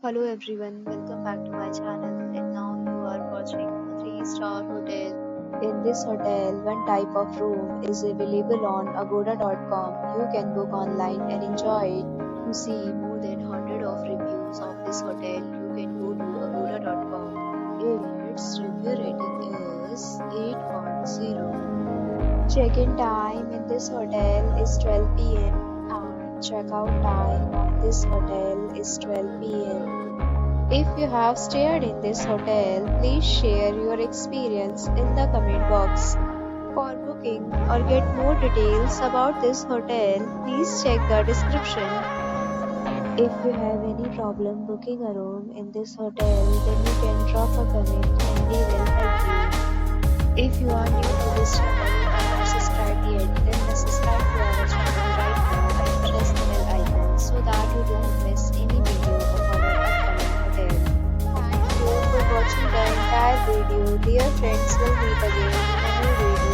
Hello everyone, welcome back to my channel and now you are watching a 3-star hotel. In this hotel, one type of room is available on agoda.com. You can book online and enjoy it. To see more than 100 of reviews of this hotel, you can go to agoda.com. Its review rating is 8.0. Check-in time in this hotel is 12 p.m. and check-out time of this hotel is 12 p.m. If you have stayed in this hotel, please share your experience in the comment box. For booking or get more details about this hotel, please check the description. If you have any problem booking a room in this hotel, then you can drop a comment and we will help you. If you are new to this channel and not subscribed yet, then subscribe to our channel right now and press the bell icon so that you don't miss any video of our upcoming hotel. Thank you for watching the entire video. Dear friends, will meet again in a new video.